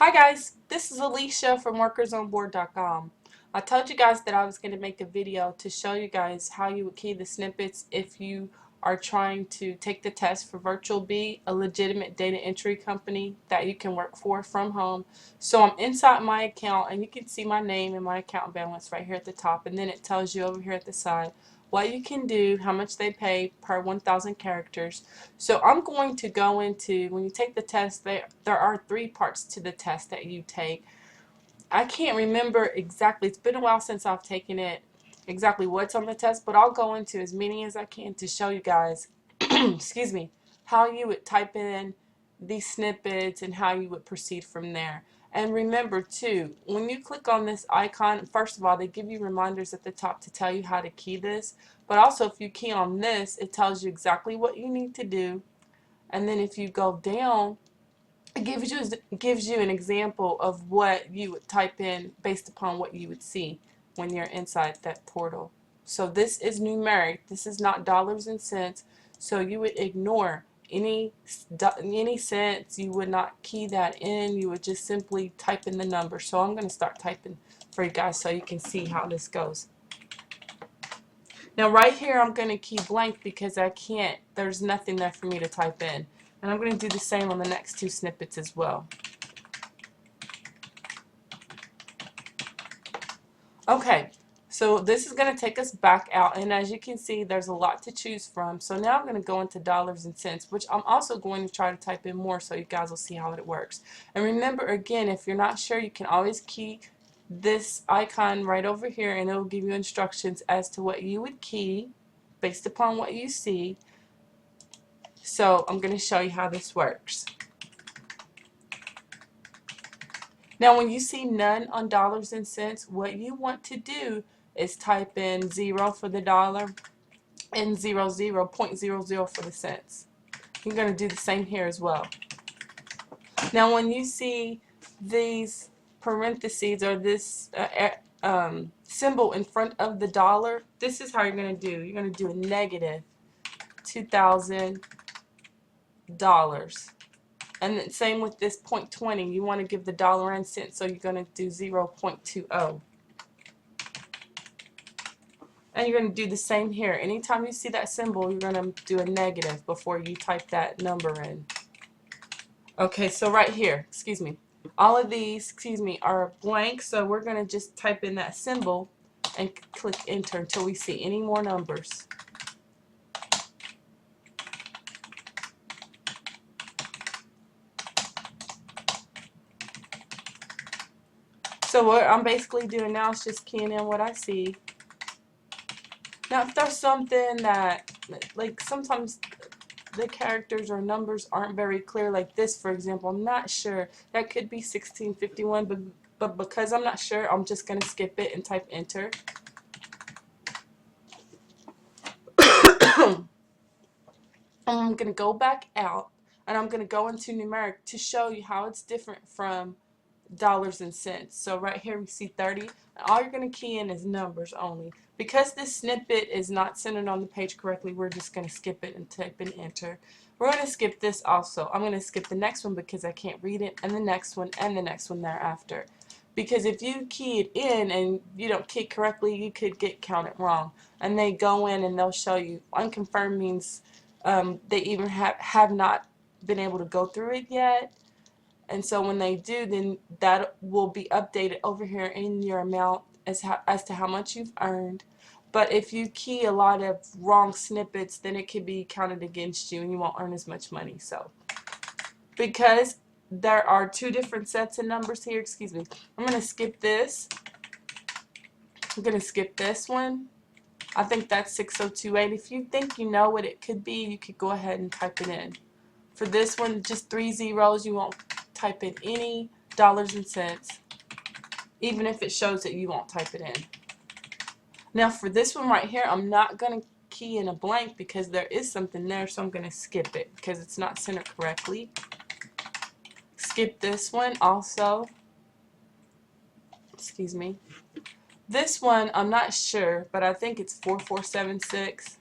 Hi guys, this is Alicia from workersonboard.com. I told you guys that I was going to make a video to show you guys how you would key the snippets if you are trying to take the test for Virtualbee, a legitimate data entry company that you can work for from home. So I'm inside my account and you can see my name and my account balance right here at the top, and then it tells you over here at the side what you can do, how much they pay per 1,000 characters. So I'm going to go into, when you take the test, there are 3 parts to the test that you take. I can't remember exactly, it's been a while since I've taken it, exactly what's on the test, but I'll go into as many as I can to show you guys, excuse me, how you would type in these snippets and how you would proceed from there. And remember too, when you click on this icon, first of all, they give you reminders at the top to tell you how to key this, but also if you key on this, it tells you exactly what you need to do. And then if you go down, it gives you an example of what you would type in based upon what you would see when you're inside that portal. So this is numeric. This is not dollars and cents. So you would ignore any cents. You would not key that in. You would just simply type in the number. So I'm going to start typing for you guys so you can see how this goes. Now right here I'm going to key blank because I can't, there's nothing there for me to type in. And I'm going to do the same on the next 2 snippets as well. Okay, so this is going to take us back out, and as you can see there's a lot to choose from. So now I'm going to go into dollars and cents, which I'm also going to try to type in more so you guys will see how it works. And remember, again, if you're not sure, you can always key this icon right over here and it will give you instructions as to what you would key based upon what you see. So I'm going to show you how this works. Now when you see none on dollars and cents, what you want to do is type in 0 for the dollar and 0.00 for the cents. You're going to do the same here as well. Now when you see these parentheses or this symbol in front of the dollar, this is how you're going to do. You're going to do a negative $2,000. And then same with this 0.20. You want to give the dollar and cent, so you're going to do 0.20. And you're going to do the same here. Anytime you see that symbol, you're going to do a negative before you type that number in. Okay, so right here, excuse me, all of these, are blank, so we're going to just type in that symbol and click enter until we see any more numbers. So what I'm basically doing now is just keying in what I see. Now if there's something that, like sometimes the characters or numbers aren't very clear, like this for example, I'm not sure, that could be 1651, but because I'm not sure, I'm just going to skip it and type enter. I'm going to go back out and I'm going to go into numeric to show you how it's different from dollars and cents. So right here we see 30, and all you're going to key in is numbers only. Because this snippet is not centered on the page correctly, we're just going to skip it and type in enter. We're going to skip this also. I'm going to skip the next one because I can't read it, and the next one and the next one thereafter. Because if you key it in and you don't key correctly, you could get counted wrong. And they go in and they'll show you unconfirmed means they even have not been able to go through it yet. And so when they do, then that will be updated over here in your amount as to how much you've earned. But if you key a lot of wrong snippets, then it could be counted against you and you won't earn as much money. So because there are 2 different sets of numbers here, I'm going to skip this. I'm going to skip this one. I think that's 6028. If you think you know what it could be, you could go ahead and type it in. For this one, just 3 zeros. You won't type in any dollars and cents. Even if it shows it, you won't type it in. Now for this one right here, I'm not going to key in a blank because there is something there, so I'm going to skip it because it's not centered correctly. Skip this one also. Excuse me. This one, I'm not sure, but I think it's 4476.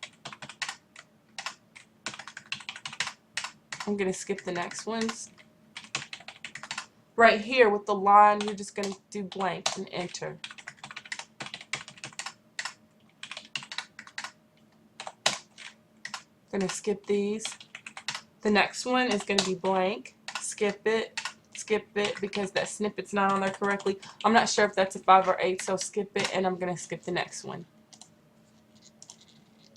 I'm going to skip the next ones. right here with the line, you're just going to do blank and enter. Going to skip these. The next one is going to be blank. Skip it because that snippet's not on there correctly. I'm not sure if that's a 5 or 8, so skip it, and I'm going to skip the next one.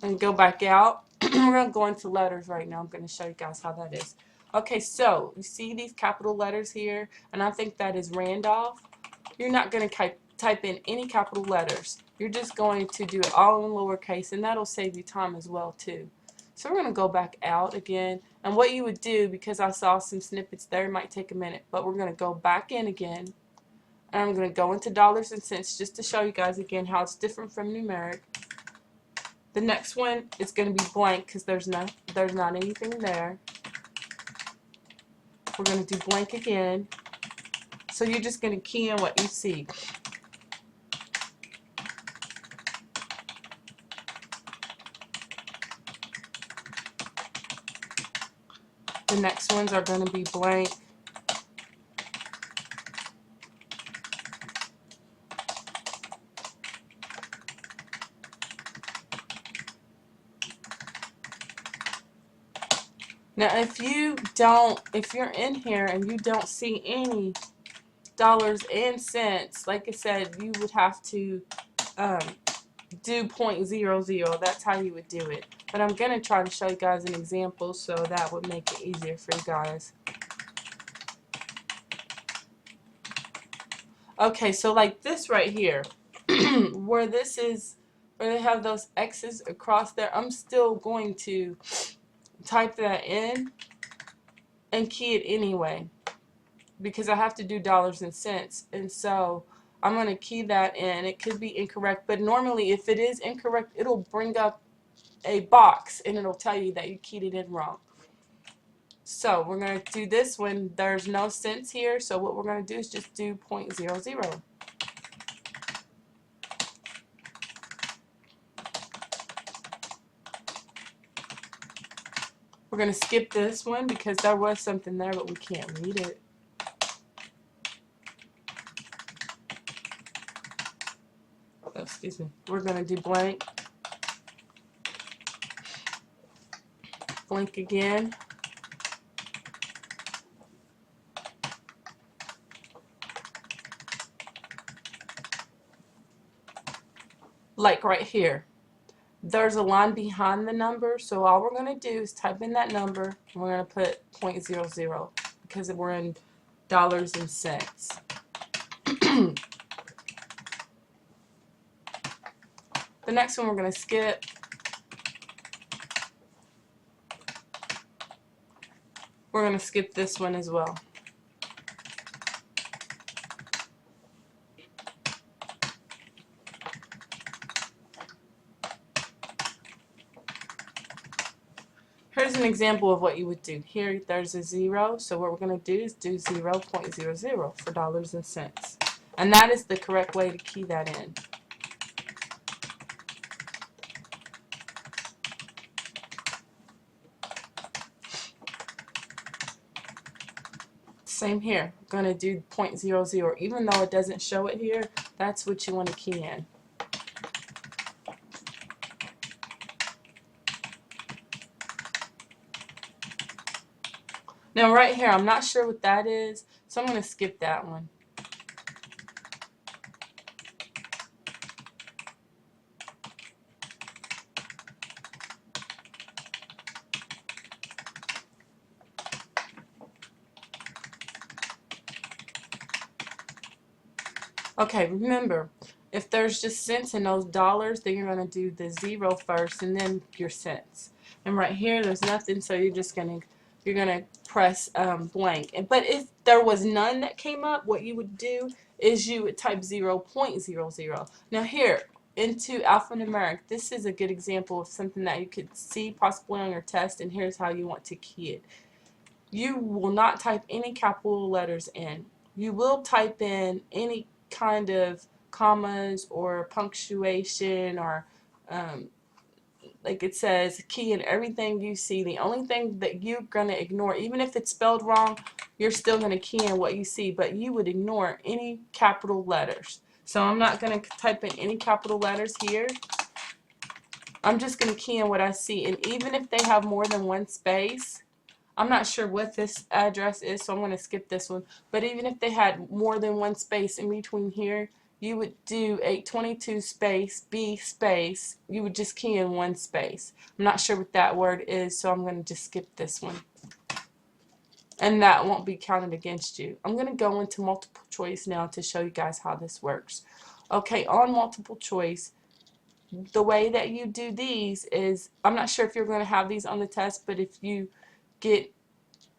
And go back out. We're going to go into letters right now. I'm going to show you guys how that is. Okay, so you see these capital letters here, and I think that is Randolph. You're not going to type in any capital letters. You're just going to do it all in lowercase, and that'll save you time as well too. So we're going to go back out again, and what you would do, because I saw some snippets there, it might take a minute, but we're going to go back in again, and I'm going to go into dollars and cents just to show you guys again how it's different from numeric. The next one is going to be blank because there's not anything there. We're going to do blank again. So you're just going to key in what you see. The next ones are going to be blank. Now if you're in here and you don't see any dollars and cents, like I said, you would have to do 0.00. That's how you would do it. But I'm going to try to show you guys an example so that would make it easier for you guys. Okay, so like this right here, where they have those X's across there, I'm still going to type that in and key it anyway because I have to do dollars and cents, and so I'm going to key that in. It could be incorrect, but normally if it is incorrect, it'll bring up a box and it'll tell you that you keyed it in wrong. So we're going to do this when there's no cents here, so what we're going to do is just do 0.00. We're going to skip this one because there was something there, but we can't read it. Oh, excuse me. We're going to do blank. Blank again. Like right here. There's a line behind the number, so all we're going to do is type in that number, and we're going to put 0.00 because we're in dollars and cents. The next one we're going to skip. We're going to skip this one as well. Here's an example of what you would do. Here there's a 0, so what we're going to do is do 0.00 for dollars and cents. And that is the correct way to key that in. Same here. I'm going to do 0.00. Even though it doesn't show it here, that's what you want to key in. Now right here, I'm not sure what that is, so I'm going to skip that one. Okay, remember, if there's just cents in those dollars, then you're going to do the 0 first and then your cents. And right here, there's nothing, so you're gonna press blank. But if there was none that came up, what you would do is you would type 0.00. Now here, into alphanumeric, this is a good example of something that you could see possibly on your test, and here's how you want to key it. You will not type any capital letters in. You will type in any kind of commas or punctuation or like it says, key in everything you see. The only thing that you're going to ignore, even if it's spelled wrong, you're still going to key in what you see, but you would ignore any capital letters. So I'm not going to type in any capital letters here. I'm just going to key in what I see. And even if they have more than one space, I'm not sure what this address is, so I'm going to skip this one. But even if they had more than one space in between here, you would do 822 space B space. You would just key in one space. I'm not sure what that word is, so I'm going to just skip this one. And that won't be counted against you. I'm going to go into multiple choice now to show you guys how this works. Okay, on multiple choice, the way that you do these is, I'm not sure if you're going to have these on the test, but if you get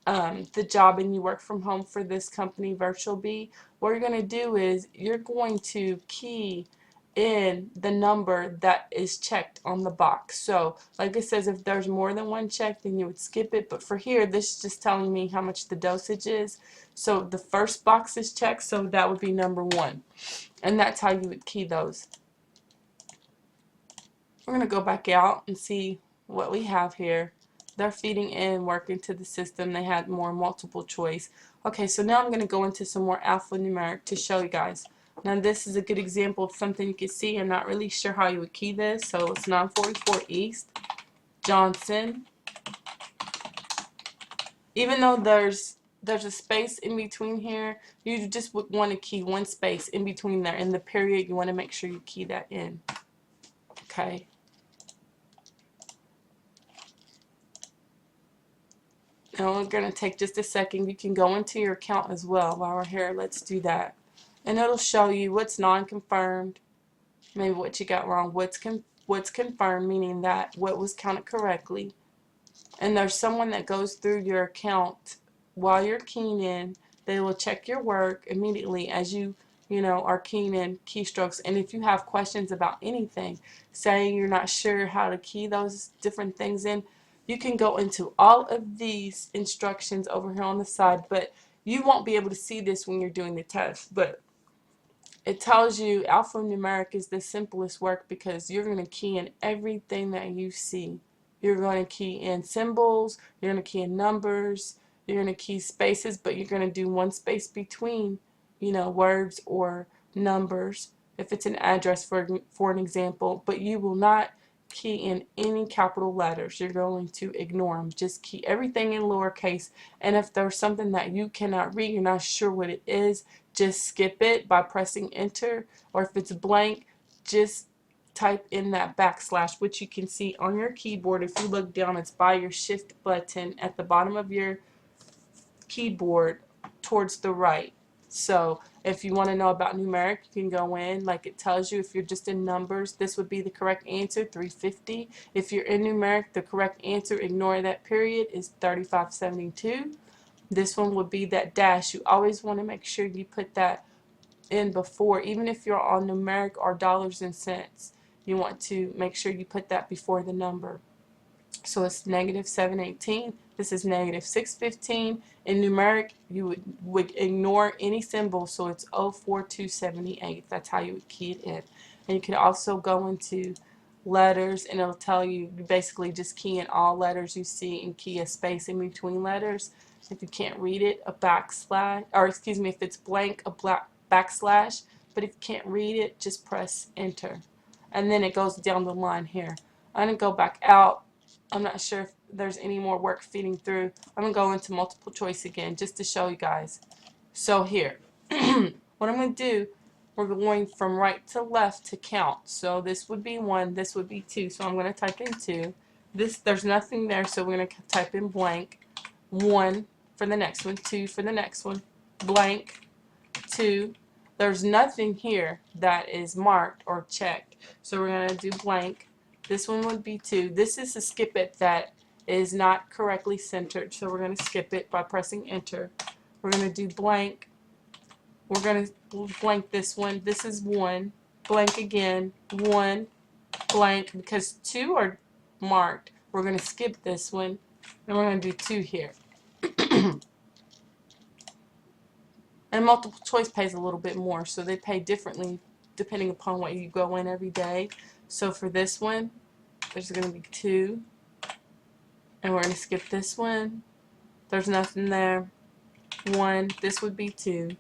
the job and you work from home for this company, Virtualbee, what you're going to do is you're going to key in the number that is checked on the box. So like it says, if there's more than one check, then you would skip it, but for here this is just telling me how much the dosage is. So the first box is checked, so that would be number 1, and that's how you would key those. We're going to go back out and see what we have here. They're feeding in work into the system. They had more multiple choice. Okay, so now I'm going to go into some more alphanumeric to show you guys. Now this is a good example of something you can see. I'm not really sure how you would key this. So it's 944 East, Johnson. Even though there's a space in between here, you just would want to key one space in between there. In the period, you want to make sure you key that in. Okay. Now we're going to take just a second. You can go into your account as well while we're here. Let's do that. And it'll show you what's non-confirmed, maybe what you got wrong, what's confirmed, meaning that what was counted correctly. And there's someone that goes through your account while you're keying in. They will check your work immediately as you are keying in keystrokes. And if you have questions about anything, saying you're not sure how to key those different things in, you can go into all of these instructions over here on the side, but you won't be able to see this when you're doing the test. But it tells you alphanumeric is the simplest work because you're going to key in everything that you see. You're going to key in symbols, you're going to key in numbers, you're going to key spaces, but you're going to do one space between, words or numbers, if it's an address for an example, but you will not key in any capital letters. You're going to ignore them. Just key everything in lowercase, and if there's something that you cannot read, you're not sure what it is, just skip it by pressing enter, or if it's blank, just type in that backslash, which you can see on your keyboard. If you look down, it's by your shift button at the bottom of your keyboard towards the right. So if you want to know about numeric, you can go in, like it tells you. If you're just in numbers, this would be the correct answer, 350. If you're in numeric, the correct answer, ignore that period, is 3572. This one would be that dash. You always want to make sure you put that in before, even if you're on numeric or dollars and cents, you want to make sure you put that before the number. So it's negative 718. This is negative 615. In numeric, you would ignore any symbol, so it's 04278. That's how you would key it in. And you can also go into letters, and it'll tell you basically just key in all letters you see and key a space in between letters. If you can't read it, a backslash, or excuse me, if it's blank, a backslash. But if you can't read it, just press enter. And then it goes down the line here. I'm going to go back out. I'm not sure if there's any more work feeding through. I'm going to go into multiple choice again just to show you guys. So here, what I'm going to do, we're going from right to left to count. So this would be 1, this would be 2. So I'm going to type in 2. There's nothing there, so we're going to type in blank. 1 for the next one, 2 for the next one, blank, 2. There's nothing here that is marked or checked, so we're going to do blank. This one would be 2. This is a skip it that is not correctly centered, so we're going to skip it by pressing enter. We're going to do blank. We're going to blank this one. This is 1. Blank again. 1. Blank, because 2 are marked. We're going to skip this one, and we're going to do 2 here. And multiple choice pays a little bit more, so they pay differently depending upon what you go in every day. So for this one, There's going to be 2. And we're going to skip this one. There's nothing there. 1. This would be 2.